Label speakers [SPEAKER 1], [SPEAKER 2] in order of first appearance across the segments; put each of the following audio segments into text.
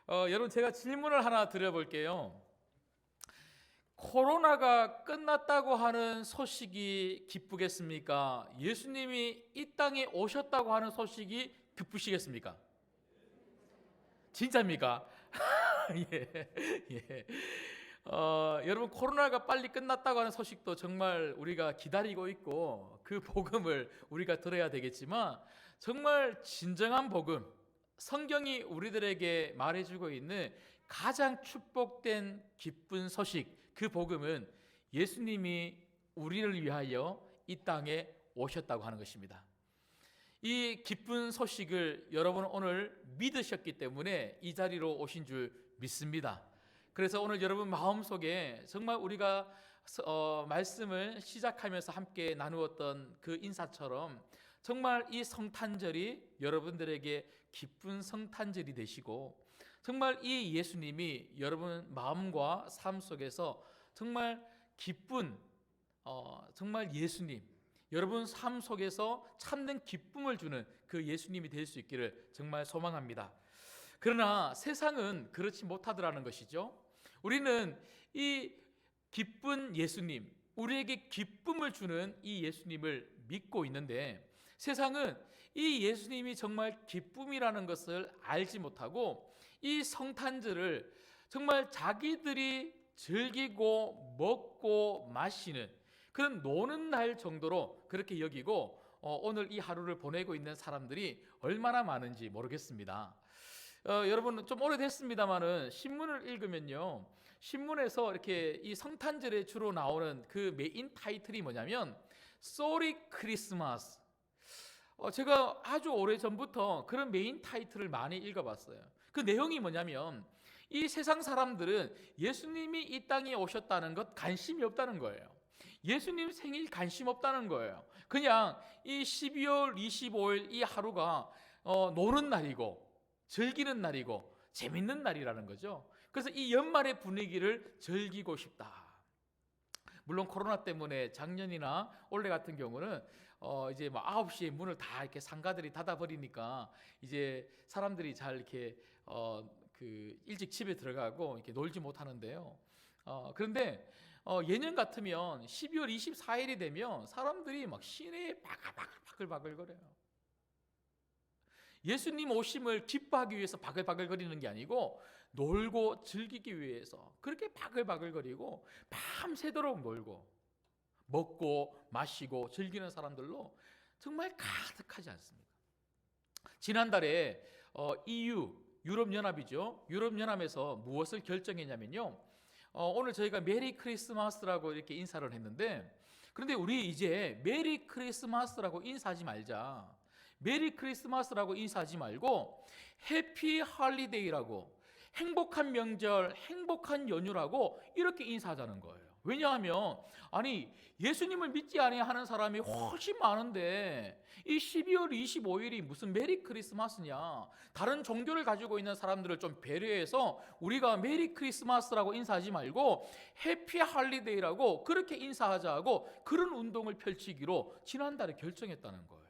[SPEAKER 1] 여러분 제가 질문을 하나 드려볼게요. 코로나가 끝났다고 하는 소식이 기쁘겠습니까? 예수님이 이 땅에 오셨다고 하는 소식이 기쁘시겠습니까? 진짜입니까? 예, 예. 여러분 코로나가 빨리 끝났다고 하는 소식도 정말 우리가 기다리고 있고 그 복음을 우리가 들어야 되겠지만 정말 진정한 복음, 성경이 우리들에게 말해주고 있는 가장 축복된 기쁜 소식, 그 복음은 예수님이 우리를 위하여 이 땅에 오셨다고 하는 것입니다. 이 기쁜 소식을 여러분은 오늘 믿으셨기 때문에 이 자리로 오신 줄 믿습니다. 그래서 오늘 여러분 마음속에 정말 우리가 말씀을 시작하면서 함께 나누었던 그 인사처럼 정말 이 성탄절이 여러분들에게 기쁜 성탄절이 되시고 정말 이 예수님이 여러분 마음과 삶 속에서 정말 기쁜 정말 예수님, 여러분 삶 속에서 참된 기쁨을 주는 그 예수님이 될 수 있기를 정말 소망합니다. 그러나 세상은 그렇지 못하더라는 것이죠. 우리는 이 기쁜 예수님, 우리에게 기쁨을 주는 이 예수님을 믿고 있는데 세상은 이 예수님이 정말 기쁨이라는 것을 알지 못하고 이 성탄절을 정말 자기들이 즐기고 먹고 마시는 그런 노는 날 정도로 그렇게 여기고 오늘 이 하루를 보내고 있는 사람들이 얼마나 많은지 모르겠습니다. 여러분 좀 오래됐습니다만은 신문을 읽으면요, 신문에서 이렇게 이 성탄절에 주로 나오는 그 메인 타이틀이 뭐냐면 Sorry Christmas. 제가 아주 오래 전부터 그런 메인 타이틀을 많이 읽어봤어요. 그 내용이 뭐냐면 이 세상 사람들은 예수님이 이 땅에 오셨다는 것 관심이 없다는 거예요. 예수님 생일 관심 없다는 거예요. 그냥 이 12월 25일 이 하루가 노는 날이고 즐기는 날이고 재밌는 날이라는 거죠. 그래서 이 연말의 분위기를 즐기고 싶다. 물론 코로나 때문에 작년이나 올해 같은 경우는 이제 뭐 9시에 문을 다 이렇게 상가들이 닫아버리니까 이제 사람들이 잘 이렇게 그 일찍 집에 들어가고 이렇게 놀지 못하는데요. 그런데 예년 같으면 12월 24일이 되면 사람들이 막 시내에 바글바글거려요. 예수님 오심을 기뻐하기 위해서 바글바글거리는 게 아니고 놀고 즐기기 위해서 그렇게 바글바글거리고 밤새도록 놀고 먹고 마시고 즐기는 사람들로 정말 가득하지 않습니까? 지난달에 EU 유럽연합이죠. 유럽연합에서 무엇을 결정했냐면요, 오늘 저희가 메리 크리스마스라고 이렇게 인사를 했는데 그런데 우리 이제 메리 크리스마스라고 인사하지 말자. 메리 크리스마스라고 인사하지 말고 해피 할리데이라고, 행복한 명절, 행복한 연휴라고 이렇게 인사하자는 거예요. 왜냐하면 아니 예수님을 믿지 아니하는 사람이 훨씬 많은데 이 12월 25일이 무슨 메리 크리스마스냐. 다른 종교를 가지고 있는 사람들을 좀 배려해서 우리가 메리 크리스마스라고 인사하지 말고 해피 할리데이라고 그렇게 인사하자고 그런 운동을 펼치기로 지난달에 결정했다는 거예요.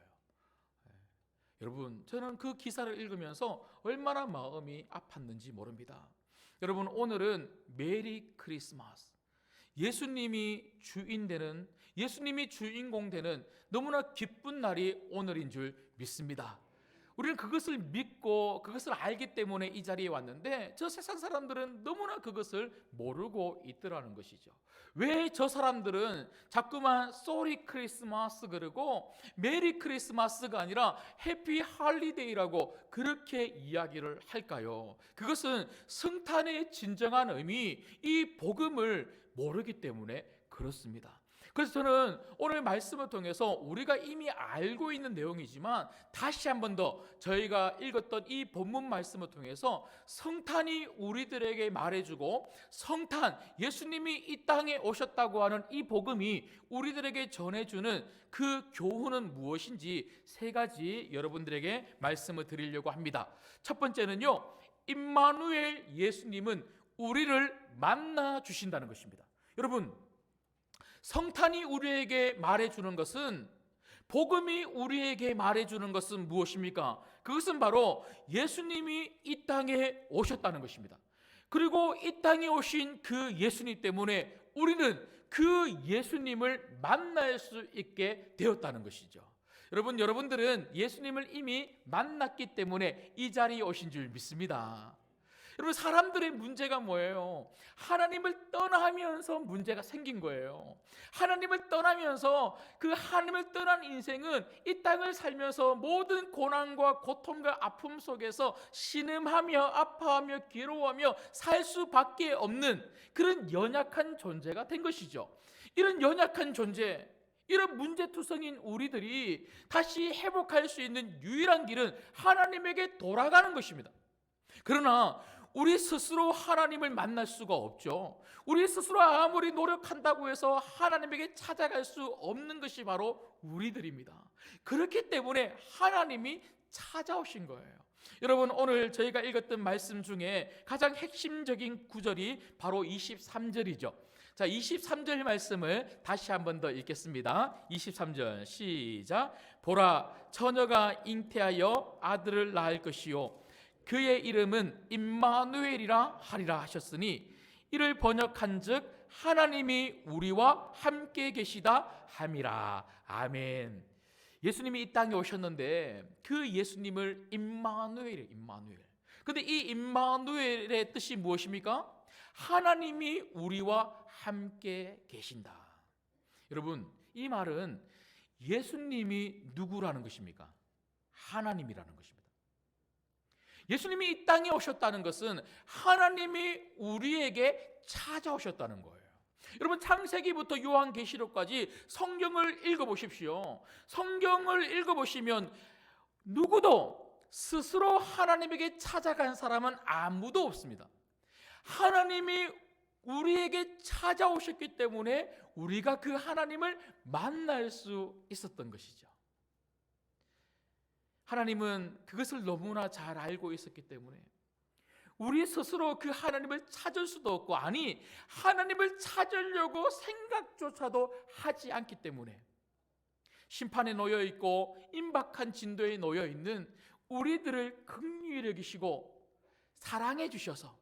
[SPEAKER 1] 여러분 저는 그 기사를 읽으면서 얼마나 마음이 아팠는지 모릅니다. 여러분 오늘은 메리 크리스마스, 예수님이 주인 되는, 예수님이 주인공 되는 너무나 기쁜 날이 오늘인 줄 믿습니다. 우리는 그것을 믿고 그것을 알기 때문에 이 자리에 왔는데 저 세상 사람들은 너무나 그것을 모르고 있더라는 것이죠. 왜 저 사람들은 자꾸만 소리 크리스마스 그러고 메리 크리스마스가 아니라 해피 할리데이라고 그렇게 이야기를 할까요? 그것은 성탄의 진정한 의미, 이 복음을 모르기 때문에 그렇습니다. 그래서 저는 오늘 말씀을 통해서 우리가 이미 알고 있는 내용이지만 다시 한 번 더 저희가 읽었던 이 본문 말씀을 통해서 성탄이 우리들에게 말해주고 성탄, 예수님이 이 땅에 오셨다고 하는 이 복음이 우리들에게 전해주는 그 교훈은 무엇인지 세 가지 여러분들에게 말씀을 드리려고 합니다. 첫 번째는요, 임마누엘 예수님은 우리를 만나 주신다는 것입니다. 여러분 성탄이 우리에게 말해주는 것은 복음이 우리에게 말해주는 것은 무엇입니까? 그것은 바로 예수님이 이 땅에 오셨다는 것입니다. 그리고 이 땅에 오신 그 예수님 때문에 우리는 그 예수님을 만날 수 있게 되었다는 것이죠. 여러분들은 예수님을 이미 만났기 때문에 이 자리에 오신 줄 믿습니다. 여러분, 사람들의 문제가 뭐예요? 하나님을 떠나면서 문제가 생긴 거예요. 하나님을 떠나면서 그 하나님을 떠난 인생은 이 땅을 살면서 모든 고난과 고통과 아픔 속에서 신음하며 아파하며 괴로워하며 살 수밖에 없는 그런 연약한 존재가 된 것이죠. 이런 연약한 존재, 이런 문제투성인 우리들이 다시 회복할 수 있는 유일한 길은 하나님에게 돌아가는 것입니다. 그러나 우리 스스로 하나님을 만날 수가 없죠. 우리 스스로 아무리 노력한다고 해서 하나님에게 찾아갈 수 없는 것이 바로 우리들입니다. 그렇기 때문에 하나님이 찾아오신 거예요. 여러분, 오늘 저희가 읽었던 말씀 중에 가장 핵심적인 구절이 바로 23절이죠. 자, 23절 말씀을 다시 한 번 더 읽겠습니다. 23절 시작. 보라, 처녀가 잉태하여 아들을 낳을 것이요 그의 이름은 임마누엘이라 하리라 하셨으니 이를 번역한즉 하나님이 우리와 함께 계시다 함이라. 아멘. 예수님이 이 땅에 오셨는데 그 예수님을 임마누엘이에요. 임마누엘. 근데 이 임마누엘의 뜻이 무엇입니까? 하나님이 우리와 함께 계신다. 여러분, 이 말은 예수님이 누구라는 것입니까? 하나님이라는 것입니다. 예수님이 이 땅에 오셨다는 것은 하나님이 우리에게 찾아오셨다는 거예요. 여러분, 창세기부터 요한계시록까지 성경을 읽어보십시오. 성경을 읽어보시면 누구도 스스로 하나님에게 찾아간 사람은 아무도 없습니다. 하나님이 우리에게 찾아오셨기 때문에 우리가 그 하나님을 만날 수 있었던 것이죠. 하나님은 그것을 너무나 잘 알고 있었기 때문에 우리 스스로 그 하나님을 찾을 수도 없고, 아니 하나님을 찾으려고 생각조차도 하지 않기 때문에 심판에 놓여 있고 임박한 진도에 놓여 있는 우리들을 긍휼히 여기시고 사랑해 주셔서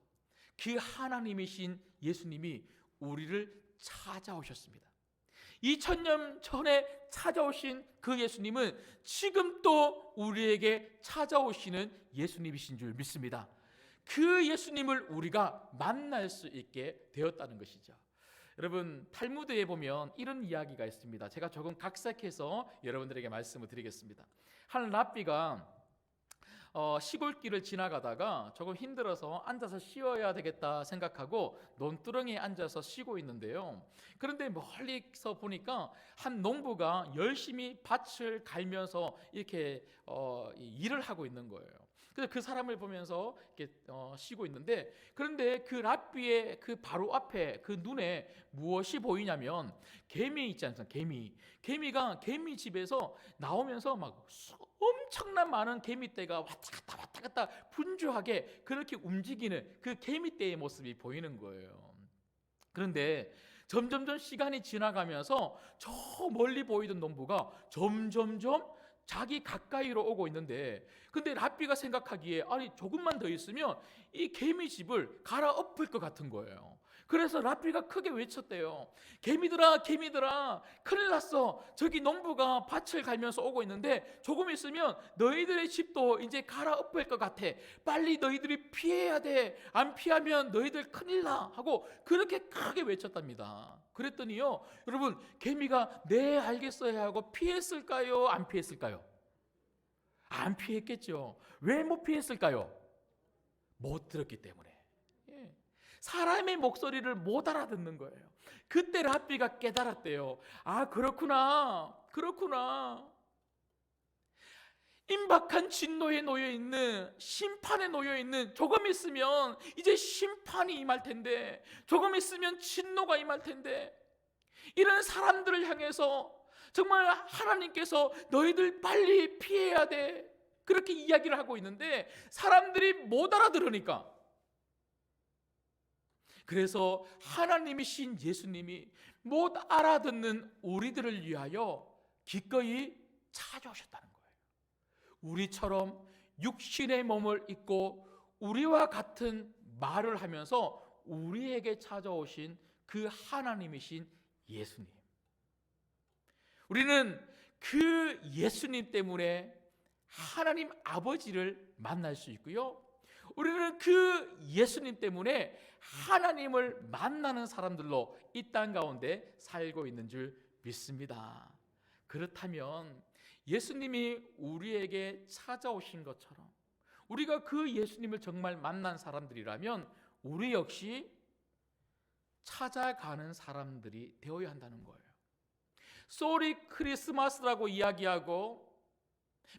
[SPEAKER 1] 그 하나님이신 예수님이 우리를 찾아오셨습니다. 2000년 전에 찾아오신 그 예수님은 지금 또 우리에게 찾아오시는 예수님이신 줄 믿습니다. 그 예수님을 우리가 만날 수 있게 되었다는 것이죠. 여러분, 탈무드에 보면 이런 이야기가 있습니다. 제가 조금 각색해서 여러분들에게 말씀을 드리겠습니다. 한 랍비가 시골길을 지나가다가 조금 힘들어서 앉아서 쉬어야 되겠다 생각하고 논두렁에 앉아서 쉬고 있는데요. 그런데 멀리서 보니까 한 농부가 열심히 밭을 갈면서 이렇게 일을 하고 있는 거예요. 그래서 그 사람을 보면서 이렇게 쉬고 있는데, 그런데 그 랍비의 그 바로 앞에 그 눈에 무엇이 보이냐면 개미 있지 않습니까? 개미가 개미집에서 나오면서 막 엄청난 많은 개미떼가 왔다 갔다 분주하게 그렇게 움직이는 그 개미떼의 모습이 보이는 거예요. 그런데 점점점 시간이 지나가면서 저 멀리 보이던 농부가 점점점 자기 가까이로 오고 있는데, 근데 랍비가 생각하기에 아니 조금만 더 있으면 이 개미집을 갈아엎을 것 같은 거예요. 그래서 랍비가 크게 외쳤대요. 개미들아, 개미들아, 큰일 났어. 저기 농부가 밭을 갈면서 오고 있는데 조금 있으면 너희들의 집도 이제 갈아엎을 것 같아. 빨리 너희들이 피해야 돼. 안 피하면 너희들 큰일 나. 하고 그렇게 크게 외쳤답니다. 그랬더니요, 여러분, 개미가 네 알겠어요 하고 피했을까요? 안 피했을까요? 안 피했겠죠. 왜 못 피했을까요? 못 들었기 때문에. 사람의 목소리를 못 알아듣는 거예요. 그때 랍비가 깨달았대요. 아, 그렇구나. 임박한 진노에 놓여 있는, 심판에 놓여 있는, 조금 있으면 이제 심판이 임할 텐데, 조금 있으면 진노가 임할 텐데, 이런 사람들을 향해서 정말 하나님께서 너희들 빨리 피해야 돼, 그렇게 이야기를 하고 있는데 사람들이 못 알아들으니까, 그래서 하나님이신 예수님이 못 알아듣는 우리들을 위하여 기꺼이 찾아오셨다는 거예요. 우리처럼 육신의 몸을 입고 우리와 같은 말을 하면서 우리에게 찾아오신 그 하나님이신 예수님. 우리는 그 예수님 때문에 하나님 아버지를 만날 수 있고요, 우리는 그 예수님 때문에 하나님을 만나는 사람들로 이 땅 가운데 살고 있는 줄 믿습니다. 그렇다면 예수님이 우리에게 찾아오신 것처럼 우리가 그 예수님을 정말 만난 사람들이라면 우리 역시 찾아가는 사람들이 되어야 한다는 거예요. 소리 크리스마스라고 이야기하고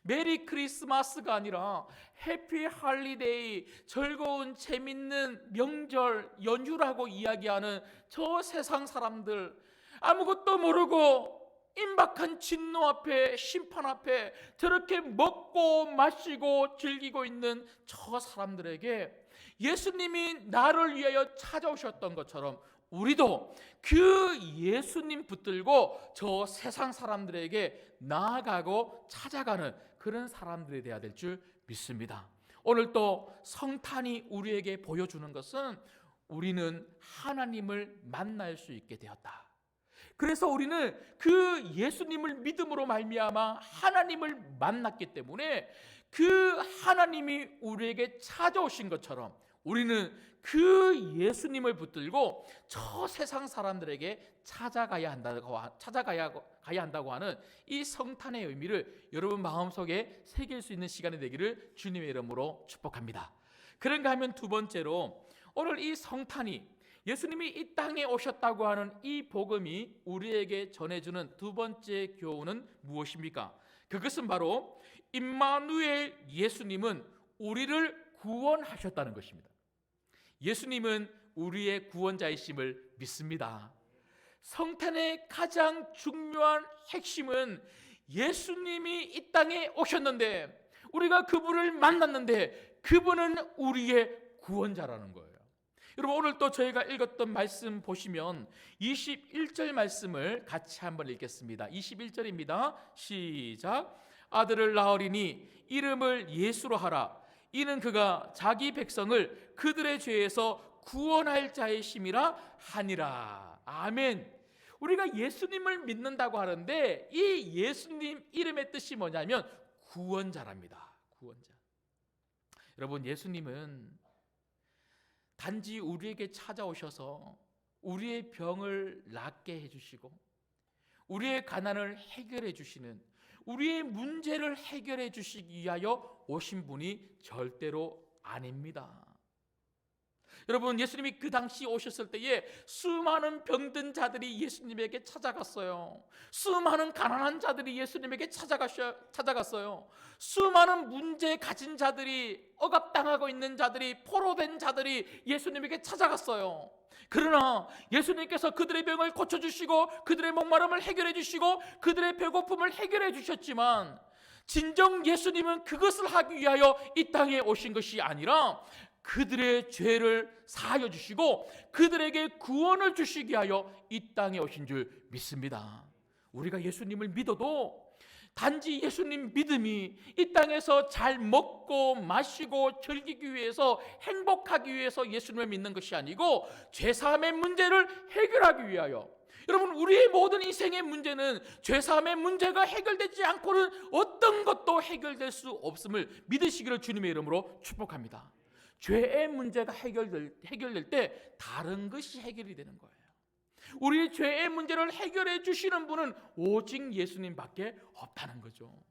[SPEAKER 1] 메리 크리스마스가 아니라 해피 할리데이, 즐거운 재밌는 명절 연휴라고 이야기하는 저 세상 사람들, 아무것도 모르고 임박한 진노 앞에, 심판 앞에 저렇게 먹고 마시고 즐기고 있는 저 사람들에게 예수님이 나를 위하여 찾아오셨던 것처럼 우리도 그 예수님 붙들고 저 세상 사람들에게 나아가고 찾아가는 그런 사람들이 되어야 될 줄 믿습니다. 오늘 또 성탄이 우리에게 보여주는 것은 우리는 하나님을 만날 수 있게 되었다. 그래서 우리는 그 예수님을 믿음으로 말미암아 하나님을 만났기 때문에 그 하나님이 우리에게 찾아오신 것처럼 우리는 그 예수님을 붙들고 저 세상 사람들에게 찾아가야 한다고 하는 이 성탄의 의미를 여러분 마음속에 새길 수 있는 시간이 되기를 주님의 이름으로 축복합니다. 그런가 하면 두 번째로 오늘 이 성탄이 예수님이 이 땅에 오셨다고 하는 이 복음이 우리에게 전해주는 두 번째 교훈은 무엇입니까? 그것은 바로 임마누엘 예수님은 우리를 구원하셨다는 것입니다. 예수님은 우리의 구원자이심을 믿습니다. 성탄의 가장 중요한 핵심은 예수님이 이 땅에 오셨는데 우리가 그분을 만났는데 그분은 우리의 구원자라는 거예요. 여러분 오늘 또 저희가 읽었던 말씀 보시면 21절 말씀을 같이 한번 읽겠습니다. 21절입니다. 시작. 아들을 낳으리니 이름을 예수로 하라. 이는 그가 자기 백성을 그들의 죄에서 구원할 자의 심이라 하니라. 아멘. 우리가 예수님을 믿는다고 하는데 이 예수님 이름의 뜻이 뭐냐면 구원자랍니다. 구원자. 여러분 예수님은 단지 우리에게 찾아오셔서 우리의 병을 낫게 해주시고 우리의 가난을 해결해 주시는, 우리의 문제를 해결해 주시기 위하여 오신 분이 절대로 아닙니다. 여러분 예수님이 그 당시 오셨을 때에 수많은 병든 자들이 예수님에게 찾아갔어요. 수많은 가난한 자들이 예수님에게 찾아갔어요. 수많은 문제 가진 자들이, 억압당하고 있는 자들이, 포로된 자들이 예수님에게 찾아갔어요. 그러나 예수님께서 그들의 병을 고쳐주시고 그들의 목마름을 해결해 주시고 그들의 배고픔을 해결해 주셨지만 진정 예수님은 그것을 하기 위하여 이 땅에 오신 것이 아니라 그들의 죄를 사하여 주시고 그들에게 구원을 주시기 위하여 이 땅에 오신 줄 믿습니다. 우리가 예수님을 믿어도 단지 예수님 믿음이 이 땅에서 잘 먹고 마시고 즐기기 위해서, 행복하기 위해서 예수님을 믿는 것이 아니고 죄사함의 문제를 해결하기 위하여, 여러분 우리의 모든 인생의 문제는 죄사함의 문제가 해결되지 않고는 어떤 것도 해결될 수 없음을 믿으시기를 주님의 이름으로 축복합니다. 죄의 문제가 해결될 때 다른 것이 해결이 되는 거예요. 우리의 죄의 문제를 해결해 주시는 분은 오직 예수님밖에 없다는 거죠.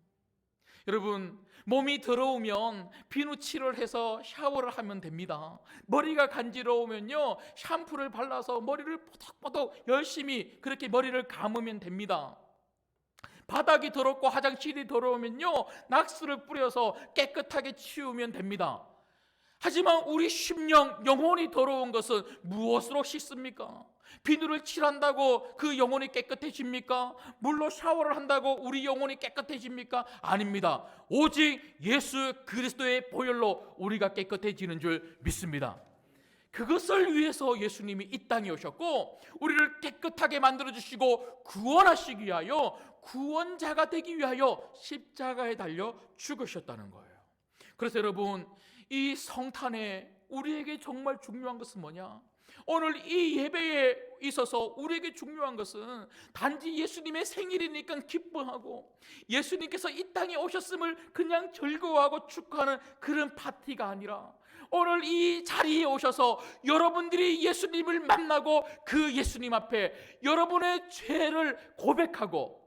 [SPEAKER 1] 여러분 몸이 더러우면 비누칠을 해서 샤워를 하면 됩니다. 머리가 간지러우면요 샴푸를 발라서 머리를 뽀덕뽀덕 열심히 그렇게 머리를 감으면 됩니다. 바닥이 더럽고 화장실이 더러우면요 낙수를 뿌려서 깨끗하게 치우면 됩니다. 하지만 우리 심령, 영혼이 더러운 것은 무엇으로 씻습니까? 비누를 칠한다고 그 영혼이 깨끗해집니까? 물로 샤워를 한다고 우리 영혼이 깨끗해집니까? 아닙니다. 오직 예수 그리스도의 보혈로 우리가 깨끗해지는 줄 믿습니다. 그것을 위해서 예수님이 이 땅에 오셨고 우리를 깨끗하게 만들어주시고 구원하시기 위하여 구원자가 되기 위하여 십자가에 달려 죽으셨다는 거예요. 그래서 여러분, 이 성탄에 우리에게 정말 중요한 것은 뭐냐? 오늘 이 예배에 있어서 우리에게 중요한 것은 단지 예수님의 생일이니까 기뻐하고 예수님께서 이 땅에 오셨음을 그냥 즐거워하고 축하하는 그런 파티가 아니라, 오늘 이 자리에 오셔서 여러분들이 예수님을 만나고 그 예수님 앞에 여러분의 죄를 고백하고,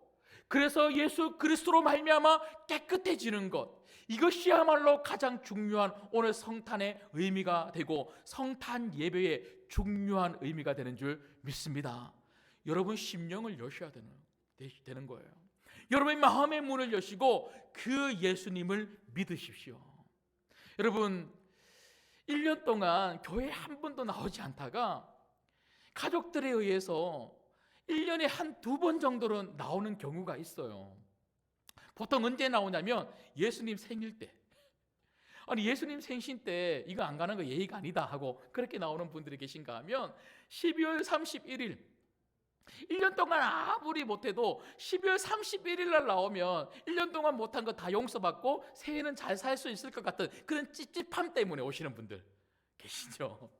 [SPEAKER 1] 그래서 예수 그리스도로 말미암아 깨끗해지는 것, 이것이야말로 가장 중요한 오늘 성탄의 의미가 되고 성탄 예배의 중요한 의미가 되는 줄 믿습니다. 여러분 심령을 여셔야 되는 거예요. 여러분의 마음의 문을 여시고 그 예수님을 믿으십시오. 여러분, 1년 동안 교회에 한 번도 나오지 않다가 가족들에 의해서 1년에 한 2번 정도는 나오는 경우가 있어요. 보통 언제 나오냐면 예수님 생일 때. 아니, 예수님 생신 때 이거 안 가는 거 예의가 아니다 하고 그렇게 나오는 분들이 계신가 하면 12월 31일, 1년 동안 아무리 못해도 12월 31일 날 나오면 1년 동안 못한 거 다 용서받고 새해는 잘 살 수 있을 것 같은 그런 찝찝함 때문에 오시는 분들 계시죠.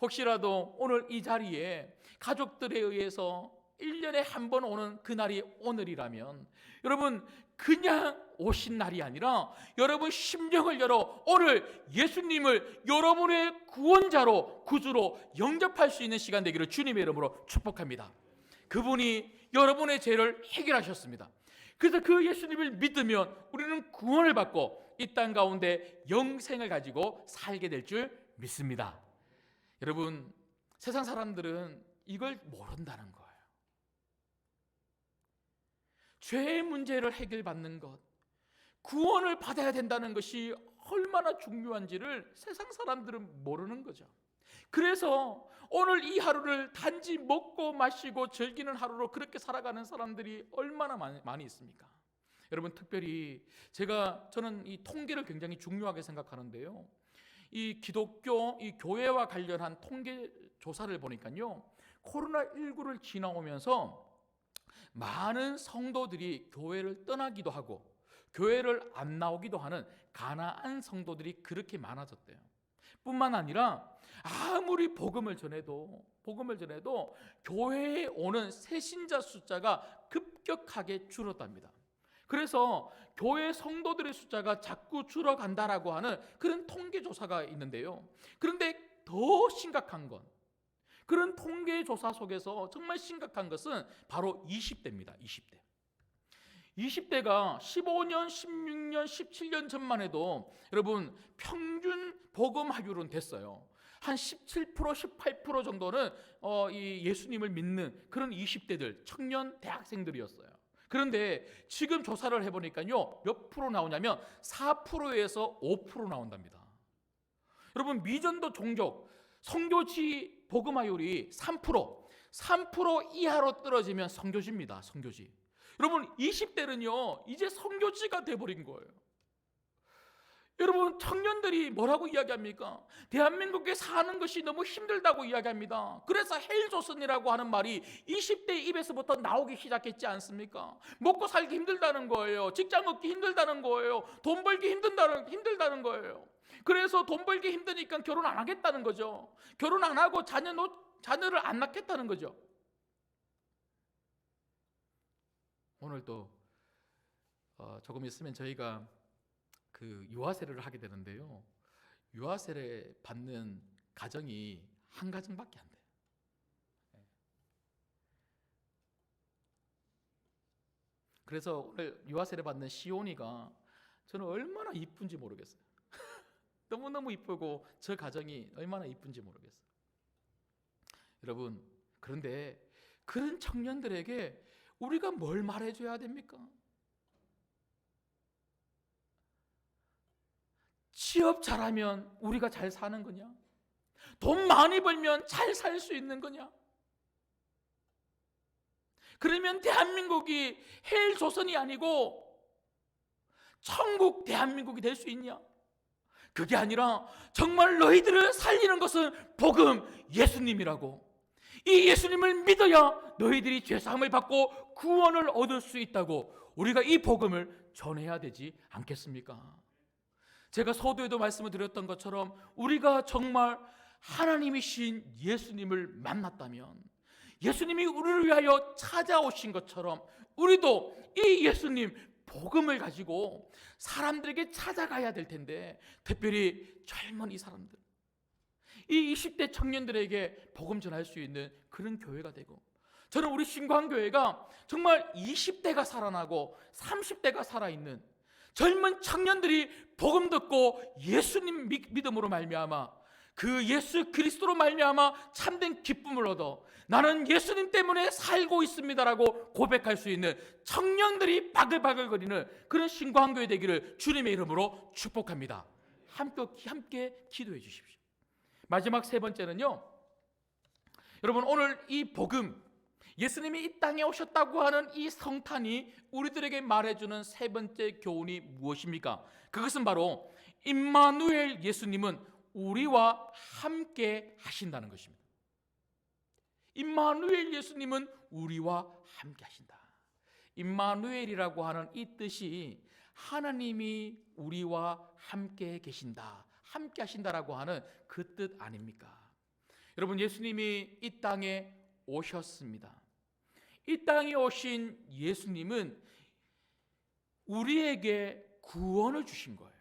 [SPEAKER 1] 혹시라도 오늘 이 자리에 가족들에 의해서 1년에 한 번 오는 그날이 오늘이라면, 여러분 그냥 오신 날이 아니라 여러분 심령을 열어 오늘 예수님을 여러분의 구원자로, 구주로 영접할 수 있는 시간 되기를 주님의 이름으로 축복합니다. 그분이 여러분의 죄를 해결하셨습니다. 그래서 그 예수님을 믿으면 우리는 구원을 받고 이 땅 가운데 영생을 가지고 살게 될 줄 믿습니다. 여러분, 세상 사람들은 이걸 모른다는 거예요. 죄의 문제를 해결받는 것, 구원을 받아야 된다는 것이 얼마나 중요한지를 세상 사람들은 모르는 거죠. 그래서 오늘 이 하루를 단지 먹고 마시고 즐기는 하루로 그렇게 살아가는 사람들이 얼마나 많이 있습니까? 여러분, 특별히 저는 이 통계를 굉장히 중요하게 생각하는데요, 이 기독교, 이 교회와 관련한 통계 조사를 보니까요, 코로나19를 지나오면서 많은 성도들이 교회를 떠나기도 하고 교회를 안 나오기도 하는 가난한 성도들이 그렇게 많아졌대요. 뿐만 아니라 아무리 복음을 전해도 교회에 오는 새신자 숫자가 급격하게 줄었답니다. 그래서 교회 성도들의 숫자가 자꾸 줄어간다라고 하는 그런 통계조사가 있는데요, 그런데 더 심각한 건, 그런 통계조사 속에서 정말 심각한 것은 바로 20대입니다. 20대가 15년, 16년, 17년 전만 해도 여러분 평균 복음화율은 됐어요. 한 17%, 18% 정도는 이 예수님을 믿는 그런 20대들, 청년 대학생들이었어요. 그런데 지금 조사를 해보니까요, 몇 프로 나오냐면 4%에서 5% 나온답니다. 여러분, 미전도 종족, 선교지 복음화율이 3% 이하로 떨어지면 선교지입니다. 선교지. 여러분, 20대는요 이제 선교지가 돼버린 거예요. 여러분, 청년들이 뭐라고 이야기합니까? 대한민국에 사는 것이 너무 힘들다고 이야기합니다. 그래서 헬조선이라고 하는 말이 20대 입에서부터 나오기 시작했지 않습니까? 먹고 살기 힘들다는 거예요. 직장 얻기 힘들다는 거예요. 돈 벌기 힘들다는 거예요. 그래서 돈 벌기 힘드니까 결혼 안 하겠다는 거죠. 결혼 안 하고 자녀를 안 낳겠다는 거죠. 오늘 또 조금 있으면 저희가 그 유아세례를 하게 되는데요, 유아세례 받는 가정이 한 가정밖에 안 돼요. 그래서 오늘 유아세례 받는 시온이가 저는 얼마나 이쁜지 모르겠어요. 너무너무 이쁘고 저 가정이 얼마나 이쁜지 모르겠어요. 여러분, 그런데 그런 청년들에게 우리가 뭘 말해줘야 됩니까? 취업 잘하면 우리가 잘 사는 거냐? 돈 많이 벌면 잘 살 수 있는 거냐? 그러면 대한민국이 헬조선이 아니고 천국 대한민국이 될 수 있냐? 그게 아니라 정말 너희들을 살리는 것은 복음 예수님이라고, 이 예수님을 믿어야 너희들이 죄사함을 받고 구원을 얻을 수 있다고 우리가 이 복음을 전해야 되지 않겠습니까? 제가 서두에도 말씀을 드렸던 것처럼 우리가 정말 하나님이신 예수님을 만났다면, 예수님이 우리를 위하여 찾아오신 것처럼 우리도 이 예수님 복음을 가지고 사람들에게 찾아가야 될 텐데, 특별히 젊은 이 사람들, 이 20대 청년들에게 복음 전할 수 있는 그런 교회가 되고, 저는 우리 신광교회가 정말 20대가 살아나고 30대가 살아있는 젊은 청년들이 복음 듣고 예수님 믿음으로 말미암아, 그 예수 그리스도로 말미암아 참된 기쁨을 얻어 나는 예수님 때문에 살고 있습니다라고 고백할 수 있는 청년들이 바글바글거리는 그런 신광교회 되기를 주님의 이름으로 축복합니다. 함께 기도해 주십시오. 마지막 세 번째는요, 여러분, 오늘 이 복음, 예수님이 이 땅에 오셨다고 하는 이 성탄이 우리들에게 말해주는 세 번째 교훈이 무엇입니까? 그것은 바로 임마누엘, 예수님은 우리와 함께 하신다는 것입니다. 임마누엘, 예수님은 우리와 함께 하신다. 임마누엘이라고 하는 이 뜻이 하나님이 우리와 함께 계신다, 함께 하신다라고 하는 그 뜻 아닙니까? 여러분, 예수님이 이 땅에 오셨습니다. 이 땅에 오신 예수님은 우리에게 구원을 주신 거예요.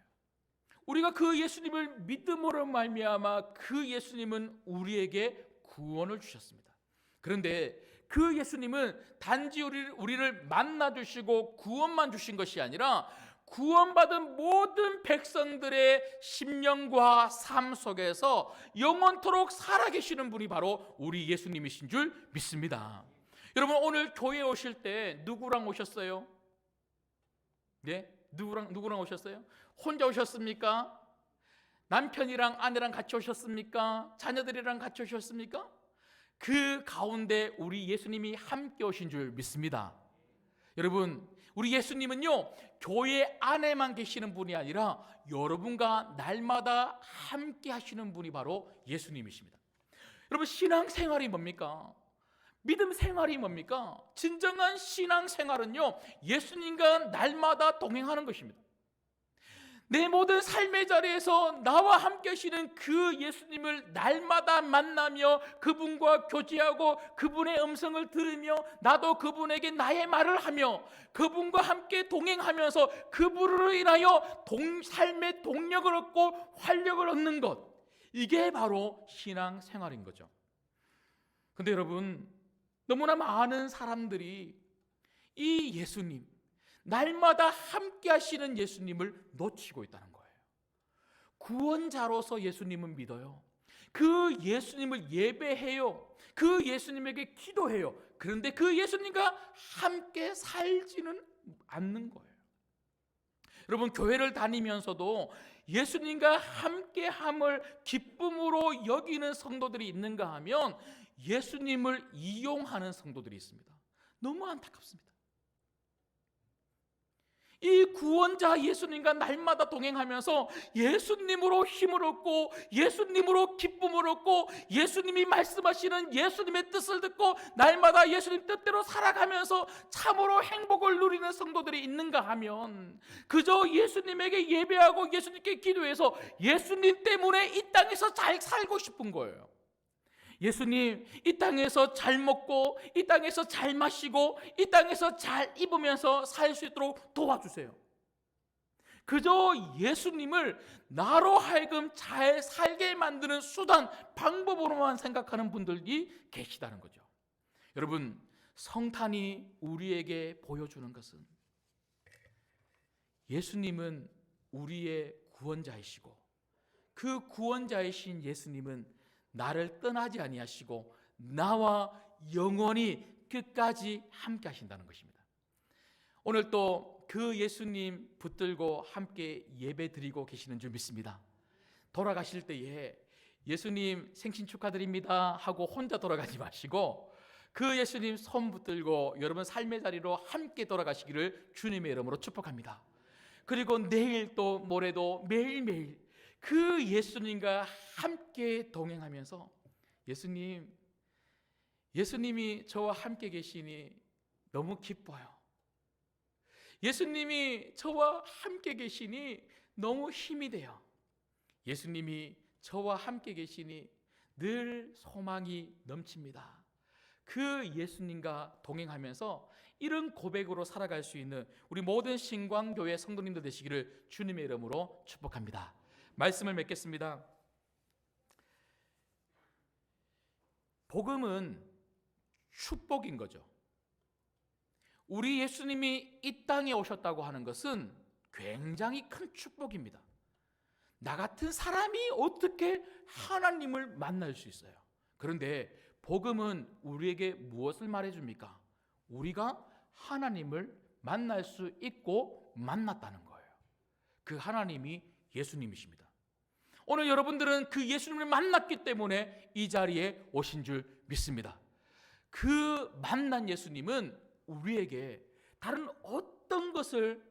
[SPEAKER 1] 우리가 그 예수님을 믿음으로 말미암아 그 예수님은 우리에게 구원을 주셨습니다. 그런데 그 예수님은 단지 우리를 만나주시고 구원만 주신 것이 아니라 구원받은 모든 백성들의 심령과 삶 속에서 영원토록 살아계시는 분이 바로 우리 예수님이신 줄 믿습니다. 여러분, 오늘 교회에 오실 때 누구랑 오셨어요? 네? 누구랑 오셨어요? 혼자 오셨습니까? 남편이랑 아내랑 같이 오셨습니까? 자녀들이랑 같이 오셨습니까? 그 가운데 우리 예수님이 함께 오신 줄 믿습니다. 여러분, 우리 예수님은요, 교회 안에만 계시는 분이 아니라 여러분과 날마다 함께 하시는 분이 바로 예수님이십니다. 여러분, 신앙생활이 뭡니까? 믿음 생활이 뭡니까? 진정한 신앙생활은요, 예수님과 날마다 동행하는 것입니다. 내 모든 삶의 자리에서 나와 함께 하시는 그 예수님을 날마다 만나며 그분과 교제하고 그분의 음성을 들으며 나도 그분에게 나의 말을 하며 그분과 함께 동행하면서 그분으로 인하여 삶의 동력을 얻고 활력을 얻는 것, 이게 바로 신앙생활인 거죠. 근데 여러분, 너무나 많은 사람들이 이 예수님, 날마다 함께 하시는 예수님을 놓치고 있다는 거예요. 구원자로서 예수님을 믿어요. 그 예수님을 예배해요. 그 예수님에게 기도해요. 그런데 그 예수님과 함께 살지는 않는 거예요. 여러분, 교회를 다니면서도 예수님과 함께함을 기쁨으로 여기는 성도들이 있는가 하면 예수님을 이용하는 성도들이 있습니다. 너무 안타깝습니다. 이 구원자 예수님과 날마다 동행하면서 예수님으로 힘을 얻고 예수님으로 기쁨을 얻고 예수님이 말씀하시는 예수님의 뜻을 듣고 날마다 예수님 뜻대로 살아가면서 참으로 행복을 누리는 성도들이 있는가 하면 그저 예수님에게 예배하고 예수님께 기도해서 예수님 때문에 이 땅에서 잘 살고 싶은 거예요. 예수님, 이 땅에서 잘 먹고 이 땅에서 잘 마시고 이 땅에서 잘 입으면서 살 수 있도록 도와주세요. 그저 예수님을 나로 하여금 잘 살게 만드는 수단, 방법으로만 생각하는 분들이 계시다는 거죠. 여러분, 성탄이 우리에게 보여주는 것은 예수님은 우리의 구원자이시고 그 구원자이신 예수님은 나를 떠나지 아니하시고 나와 영원히 끝까지 함께 하신다는 것입니다. 오늘 또 그 예수님 붙들고 함께 예배 드리고 계시는 줄 믿습니다. 돌아가실 때에 예수님 생신 축하드립니다 하고 혼자 돌아가지 마시고 그 예수님 손 붙들고 여러분 삶의 자리로 함께 돌아가시기를 주님의 이름으로 축복합니다. 그리고 내일 또 모레도 매일매일 그 예수님과 함께 동행하면서 예수님, 예수님이 저와 함께 계시니 너무 기뻐요. 예수님이 저와 함께 계시니 너무 힘이 돼요. 예수님이 저와 함께 계시니 늘 소망이 넘칩니다. 그 예수님과 동행하면서 이런 고백으로 살아갈 수 있는 우리 모든 신광교회 성도님들 되시기를 주님의 이름으로 축복합니다. 말씀을 맺겠습니다. 복음은 축복인 거죠. 우리 예수님이 이 땅에 오셨다고 하는 것은 굉장히 큰 축복입니다. 나 같은 사람이 어떻게 하나님을 만날 수 있어요? 그런데 복음은 우리에게 무엇을 말해줍니까? 우리가 하나님을 만날 수 있고 만났다는 거예요. 그 하나님이 예수님이십니다. 오늘 여러분들은 그 예수님을 만났기 때문에 이 자리에 오신 줄 믿습니다. 그 만난 예수님은 우리에게 다른 어떤 것을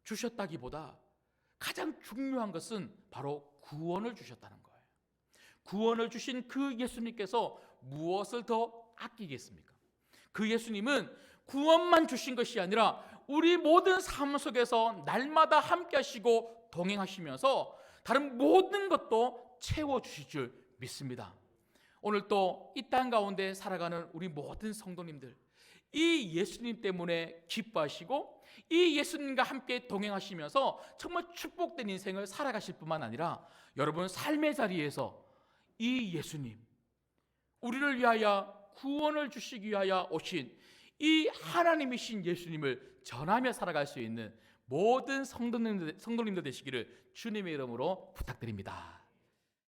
[SPEAKER 1] 주셨다기보다 가장 중요한 것은 바로 구원을 주셨다는 거예요. 구원을 주신 그 예수님께서 무엇을 더 아끼겠습니까? 그 예수님은 구원만 주신 것이 아니라 우리 모든 삶 속에서 날마다 함께 하시고 동행하시면서 다른 모든 것도 채워주실 줄 믿습니다. 오늘 또 이 땅 가운데 살아가는 우리 모든 성도님들, 이 예수님 때문에 기뻐하시고 이 예수님과 함께 동행하시면서 정말 축복된 인생을 살아가실 뿐만 아니라 여러분 삶의 자리에서 이 예수님, 우리를 위하여 구원을 주시기 위하여 오신 이 하나님이신 예수님을 전하며 살아갈 수 있는 모든 성도님들 되시기를 주님의 이름으로 부탁드립니다.